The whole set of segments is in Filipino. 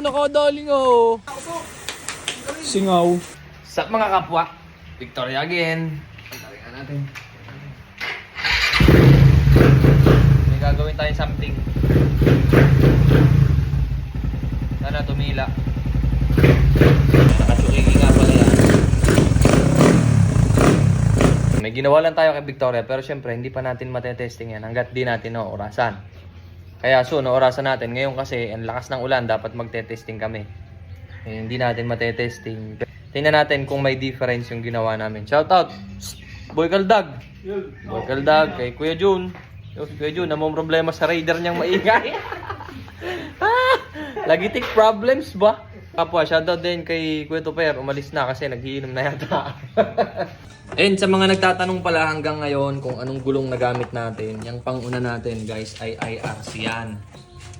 nakadaling oh. Singaw. Sa mga kapwa, Victoria again. Pagkaringan natin. May gagawin tayong something. Sana tumila. Nakachukiki nga pala yan. May ginawa lang tayo kay Victoria pero syempre hindi pa natin matetesting yan hanggat di natin orasan. Kaya soon, orasan natin. Ngayon kasi, ang lakas ng ulan, dapat magte-testing kami. Hindi natin matetesting. Tingnan natin kung may difference yung ginawa namin. Shoutout! Boy Kaldag! Boy Kaldag, kay Kuya Jun. Kuya Jun, namang problema sa radar niyang maingay. Lagitik problems ba? Kapwa, shoutout din kay Kuya Tuper. Umalis na kasi naghiinom na yata. And sa mga nagtatanong pala hanggang ngayon kung anong gulong na gamit natin, yung panguna natin guys ay IRC yan.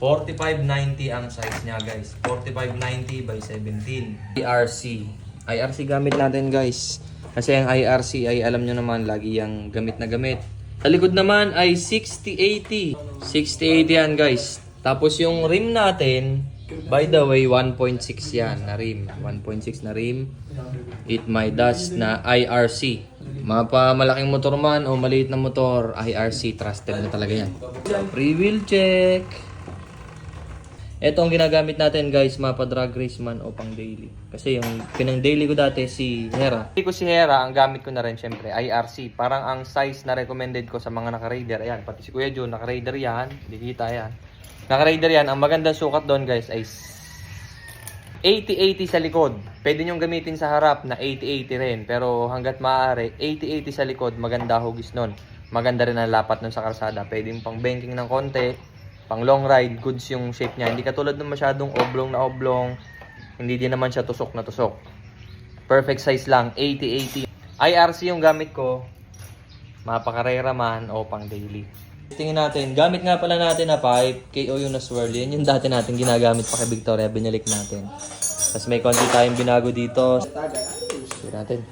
4590 ang size niya guys. 4590 by 17. IRC gamit natin guys. Kasi ang IRC ay alam nyo naman lagi yung gamit na gamit. Sa likod naman ay 6080. 6080 yan guys. Tapos yung rim natin, by the way, 1.6 yan na rim. 1.6 na rim. It Midas na IRC. Mga pa malaking motor man o maliit na motor, IRC, trusted na talaga yan. Pre-wheel check. Ito ang ginagamit natin guys, mapa drag race man o pang daily. Kasi yung pinang daily ko dati si Hera. Hindi ko si Hera, ang gamit ko na rin syempre, IRC. Parang ang size na recommended ko sa mga naka-raider. Ayan, pati si Kuya Jun, naka-raider yan. Hindi kita yan. Naka-raider yan. Ang magandang sukat doon guys ay 80-80 sa likod. Pwede nyong gamitin sa harap na 80-80 rin. Pero hanggat maaari, 80-80 sa likod, maganda hugis nun. Maganda rin ang lapat nun sa kalsada. Pwede yung pang banking ng konti, pang long ride, goods yung shape niya. Hindi katulad ng masyadong oblong na oblong. Hindi din naman siya tusok na tusok. Perfect size lang, 80-80. IRC yung gamit ko. Mapakarera man o pang daily. Tingin natin, gamit nga pala natin na pipe, KO yung na-swirl. Yan yung dati natin ginagamit pa kay Victoria, binalik natin. Tapos may konti tayong binago dito. Tingin natin.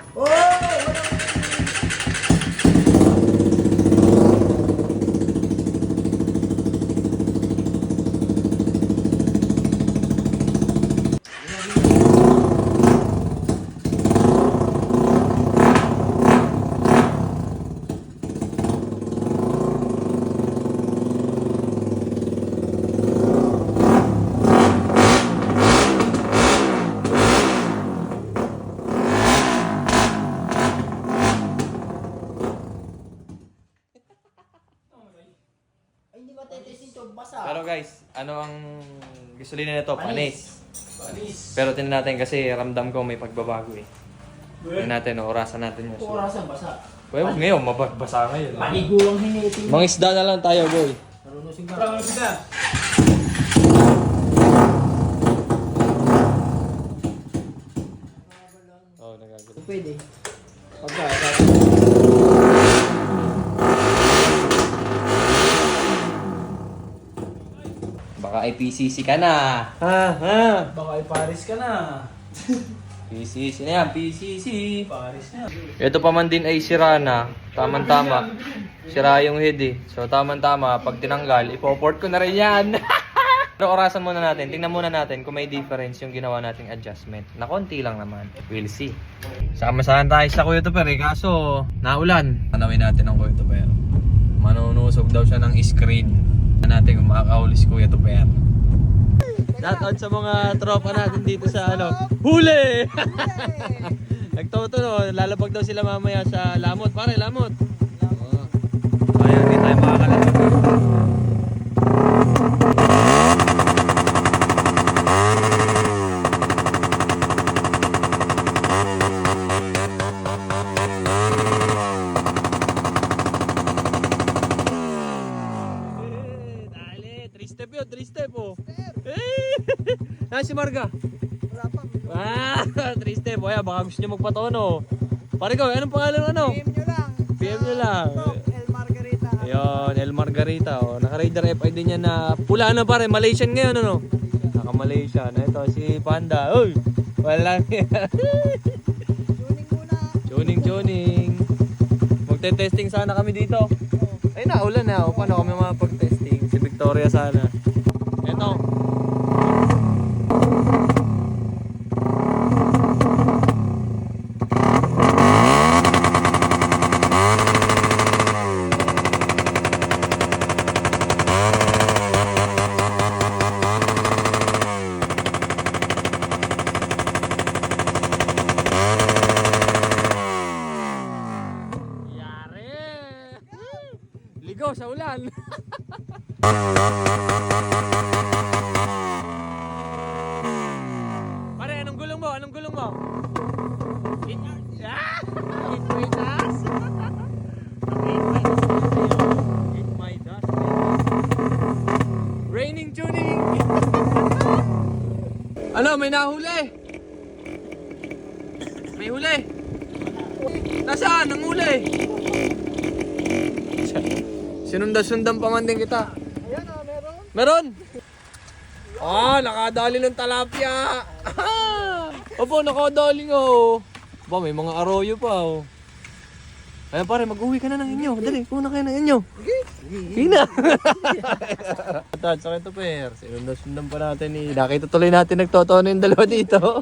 Pero guys, ano ang gasolina nito? Panis. Pero tingnan natin kasi ramdam ko may pagbabago eh. Tingnan natin, orasan natin yun. Orasan, basa. Well, ngayon, mabasa ngayon. Paligo ang hinihitin. Mga isda na lang tayo, boy. Marunusin ka. Parang isda. Oo, nagagano. Pwede. Pagka, Baka ay PCC ka na. baka ay Paris ka na. PCC na yan, PCC. Paris na. Ito pa man din ay sira na. Tama-tama. Sira yung head eh. So tama-tama, pag tinanggal, ipoport ko na rin yan. Pero orasan muna natin. Tingnan muna natin kung may difference yung ginawa nating adjustment. Na konti lang naman. We'll see. Sama-saan tayo sa Kuya Tuper eh. Kaso, naulan. Tanawin natin ang Kuya Tuper. Manunusog daw siya ng screen. Natin kung makakahuli si Kuya Tuper. Shoutout sa mga tropa natin dito sa ano. Huli! Nagtoto no, lalabag daw sila mamaya sa lamot. Pare, lamot. Ayan, hindi tayo makakalabag. Step yun, 3 step oh. Ah, si Marga. Ah, 3 step. Kaya baka gusto niyo magpatono. Pare ko, anong pangalan ano? PM nyo lang. PM nyo lang. El Margarita. Ayun, El Margarita oh. Naka-Raider FI din yan na pula na pare, Malaysian ngayon ano. Naka-Malaysian. Ito si Panda. Uy, wala nga. Tuning muna. Tuning. Magte-testing sana kami dito. Ay na, ulan na. O paano kami mapag-testing? Si Victoria sana. Ito. go sa ulan. Pare, anong gulong mo? Anong gulong mo? Raining tuning. Ano, may nahuli? May huli. Nasaan? Ang huli? Sinundan-sundan pa man din kita. Ayan o, meron. Meron? Nakadali ng talapia. Opo, nakadali nga oh. Ba, may mga arroyo pa oh. Ayan pare, mag-uwi ka na ng inyo. Dali, kuna kayo ng inyo. Hina. At sa ito per, sinundan-sundan pa natin eh. Nakita tuloy natin nagtotono yung dalawa dito.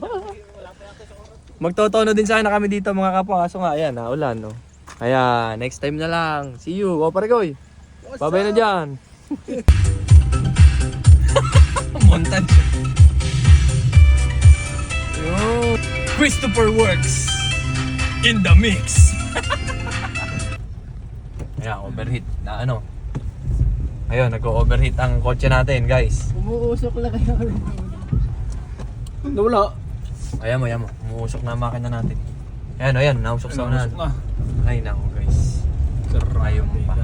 Magtotono din sana kami dito mga kapwa. Kaso nga, ayan, ulan no. Ayan, next time na lang. See you. O pare koy. Babay na dyan. Montage. Yo. Christopher Works in the mix. Ayan, overheat na ano. Ayun, nag-overheat ang kotse natin, guys. Umuusok lang kayo. Nawala. Ayan mo. Umuusok na ang makina natin. Ayan, nausok sa unahan. na. Ay, nako guys. Ayaw mo pa.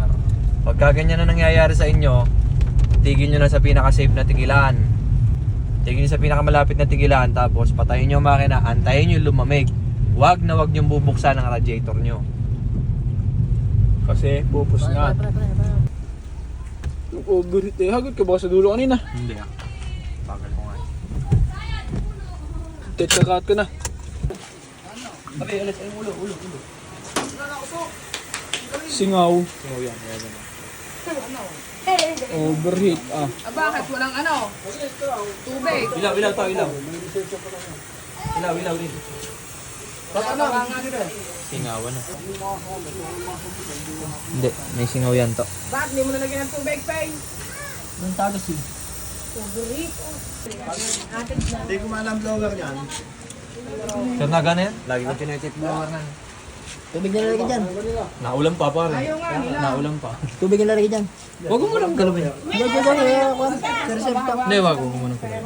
Pagka ganyan na nangyayari sa inyo, tigil nyo na sa pinaka-safe na tigilan. Tigil nyo sa pinakamalapit na tigilan, tapos patayin nyo ang makina, antayin nyo lumamig. Huwag nyo bubuksan ang radiator nyo. Kasi pupus nga. Yung overheat eh. Hagod ka ba sa dulo kanina? Hindi ah. Bagal ko nga. Tetsakat ka na. Okay, alas ay ulo. Singaw. Singaw yan. Overheat ah. Bakit? Walang ano? Tubig. Ilaw din. Singawan na. Hindi, may singaw yan to. Bakit hindi mo nalagyan ng tubig, Peng? Doon tagas eh. Hindi ko maalam vlogger yan. Sir, na yan? Lagi ko chinecheck mo na. Tubig na lalagay dyan. Naulam pa pare. Ayaw nga nila. Naulam pa. Tubig na lalagay dyan. Huwag mo lang galawin. Hindi, wag mo muna galawin.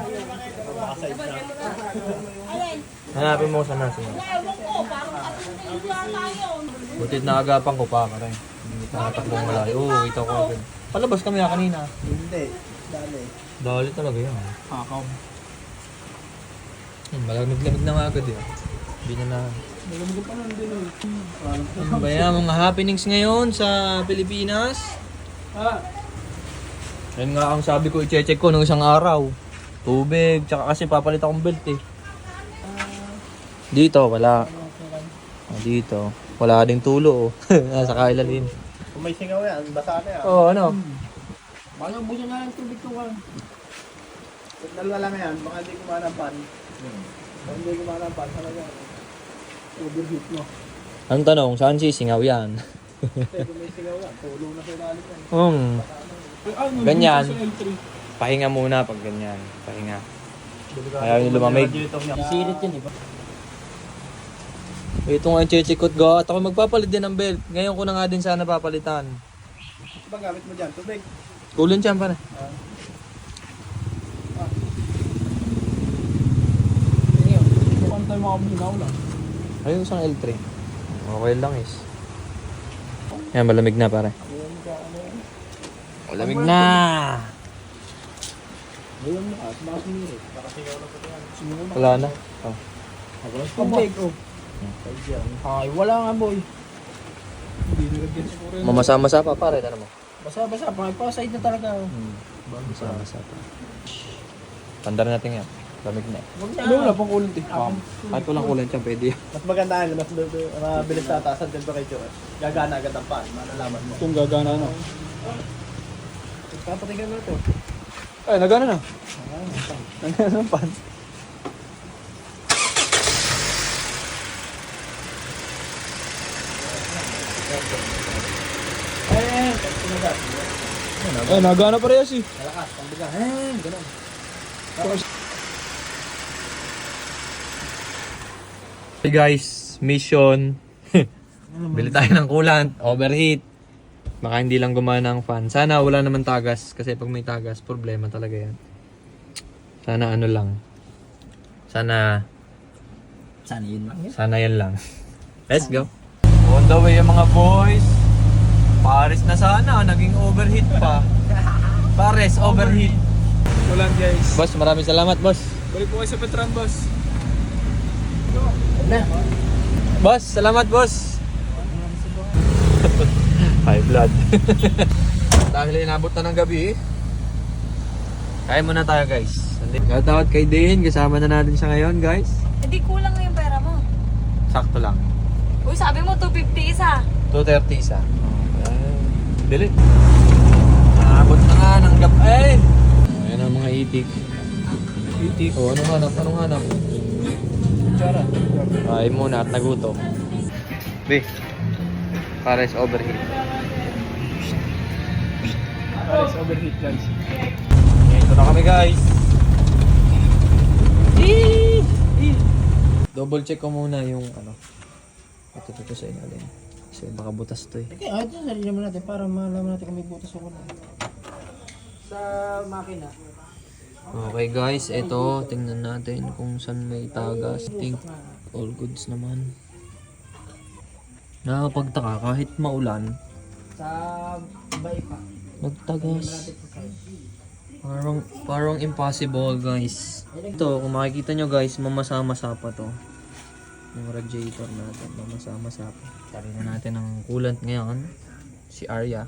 Hanapin mo sana siya. Butit na agapan ko pa pare. Hindi nakatakbong malayo. Oo, ito ko agad. Palabas kami kanina. Hindi. Dali. Dali talaga yan. Hakaw. Malamig-lamig na nga agad yun. Hindi niya na... Malamig pa nun din eh. Ano ba yan? Mga happenings ngayon sa Pilipinas. Yan nga ang sabi ko, i-check ko nung isang araw. Tubig, tsaka kasi papalit akong belt eh. Dito, wala. Dito, wala ding tulo oh. Nasa kailalim. Kung may singaw yan, basa na yan. Oo, ano? Baka busa nga ng tubig ko ka. Kung dalawa lang yan, baka hindi kumanapan. Kung hindi kumanapan, talaga. Overheat mo. Ang tanong, saan sisingaw yan? Kasi kung may singaw yan, tulong na sa ilalim yan. Ganyan. Pahinga muna pag ganyan. Pahinga. Ayaw niyo lumamig. Sirit yun, di ba? Ito nga yung chechikot go. At ako magpapalit din ng belt. Ngayon ko na nga din sana papalitan. Ano ba gamit mo dyan? Tubig? Kulan siya pa na. Mukhang tayo mga binaw lang. Ayun isang L3. Okay lang is. Yan, malamig na pare. Malamig na! Ayun mo at baka sinirit. Wala na. Oh. Tubig oh. Ay, wala nga boy. Hindi nilagyan siguro yun. Mamasa-masa pa pare. Tara mo. Basa-basa, pang-side na talaga oh. Mamasa-masa pa. Tandar natin yan. Lamig na. Ano wala pang kulang eh. Kahit walang kulan siya, pwede yan. Mas maganda yan, mas mabilis na taasan din pa kay Joel. Gagana agad ang pan, malalaman mo. Itong gagana na. Kapatigan mo ito. Ay, nagana na. Nagana ng pan. Ay, nagana pa rin si. Malakas, pambiga. Ganun. Hey guys, mission. Bili tayo ng coolant, overheat. Baka hindi lang gumana ang fan. Sana wala naman tagas. Kasi pag may tagas, problema talaga yan. Sana ano lang. Sana Sana yun lang yun. Sana yan lang. Let's go. On the way yung mga boys. Pares na sana. Naging overheat pa. Pares, overheat. Walang guys. Boss, maraming salamat, boss. Balik po kayo sa Petran, boss. Boss, salamat, boss. High blood. Dahil inabot na ng gabi, kaya muna tayo, guys. Shoutout kay Dean. Kasama na natin siya ngayon, guys. Hindi kulang na yung pera mo. Sakto lang. Uy, sabi mo 250 isa. 230 isa. Dili. Naabot na nga ng gap. Ay! Ayan ang mga itik. Itik. O, anong hanap? Anong hanap? Kutsara. Ay muna at nagutom. Be. Pares overheat. Pares overheat guys. Ito na kami, guys. Double check ko muna yung ano. Ito sa ilalim. Kasi baka butas to eh. Okay, ito sarili naman natin para malaman natin kung may butas o wala. Sa makina. Okay, guys, ito tingnan natin kung saan may tagas. I think all goods naman. Nakakapagtaka kahit maulan, Sa bay pa. nagtagas. Parang impossible, guys. Ito, kung makikita nyo, guys, mamasa-masa pa to. Yung radiator natin, mamasa-masa pa. Tari na natin ang coolant ngayon. Si Arya.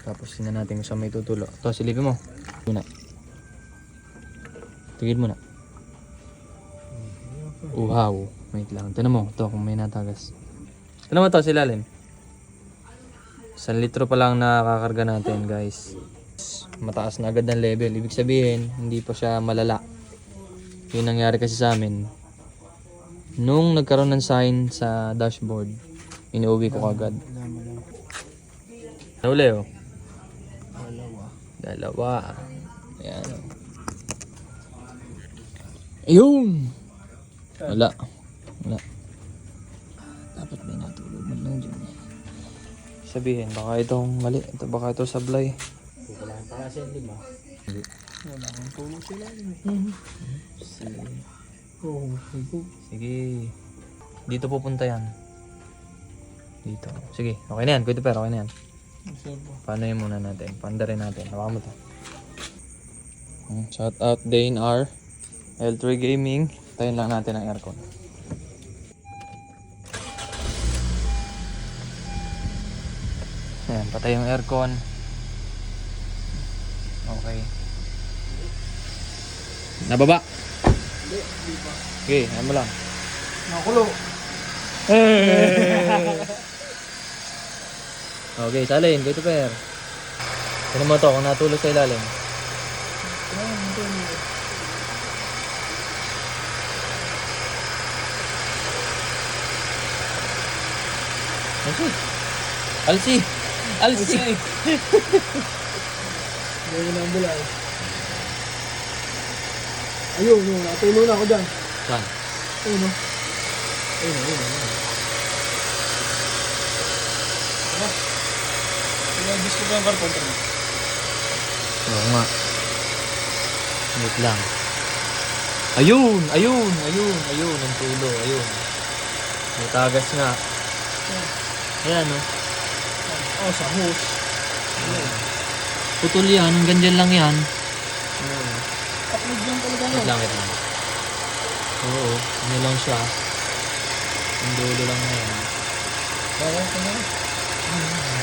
Tapos tingnan natin kung saan may tutulo. Ito, silipin mo. Muna. Tigil mo na. Wow. Wait lang. Tignan mo. Ito, kung may natagas. Tignan mo ito, silalim. 1 litro pa lang nakakarga natin, guys. Mataas na agad ng level. Ibig sabihin, hindi pa siya malala. Yung nangyari kasi sa amin, nung nagkaroon ng sign sa dashboard, inuwi ko agad. Nauli, oh. Dalawa. Ayan. Ayun! Wala. Dapat may natulog man lang dyan. Sabihin, baka itong mali. Ito, baka ito sablay. Wala pa kasi 5. Wala kang tulong sila. Oo, Sige. Dito pupunta yan. Dito. Sige, okay na yan. Kuya pero okay na yan. Paano yun muna natin? Panda rin natin. Hawakan mo to. Shout out Dane R. L3 Gaming. Tayin lang natin ang aircon. Ayan, patay yung aircon. Okay. Nababa? Okay, ayan mo lang. Nakulo. Okay, salin. Go to pair. Tignan mo to kung natulog sa ilalim. Alsi! Alsi! Gawin na ang bulay. Ayun, natulo na ako dyan. Saan? Ayun, no? Ayun. Pinagis ko ba yung karton? Oo nga. Wait lang. Ayun! Ang tulo. Ayun. May tagas nga. Ayan, no? Oh, sa hose. Putol yan. Hanggang dyan lang yan. Upload lang talaga Wait lang. Oo. Ano lang siya. Ang dulo lang na yan. Kaya ko na.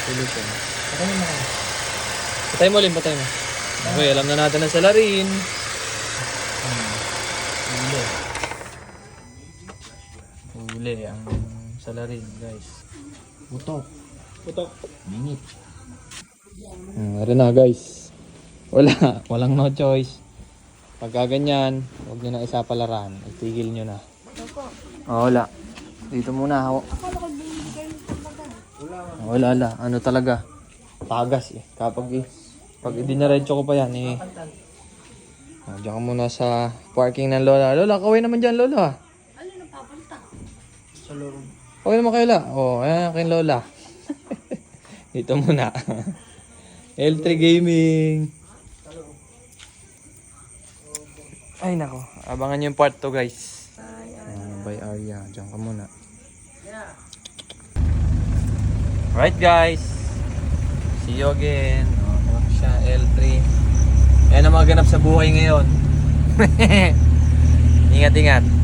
Tulo siya. Ako na mga. Patay mo, Lim. Patay mo. Okay, alam na natin ang salarin. Huli ang salarin, guys. Putok. Mingit. Meron na, guys. Walang no choice. Pagka ganyan, huwag nyo na isa palaran. Itigil nyo na. Wala. Dito muna ako. Wala. Ano talaga? Tagas eh. Pag idinaretso ko pa yan eh. Diyan ka muna sa parking ng Lola. Lola, kaway naman dyan, Lola. Ano na papunta? Sa loob. Kaway naman kayo, La. Ayan kay Lola. Dito muna. L3 Gaming. Ay nako, abangan nyo yung part 2 guys. By Arya, diyan ka muna. Right guys, see you again. Siya, L3. Ayan ang mga ganap sa buhay ngayon. Ingat-ingat.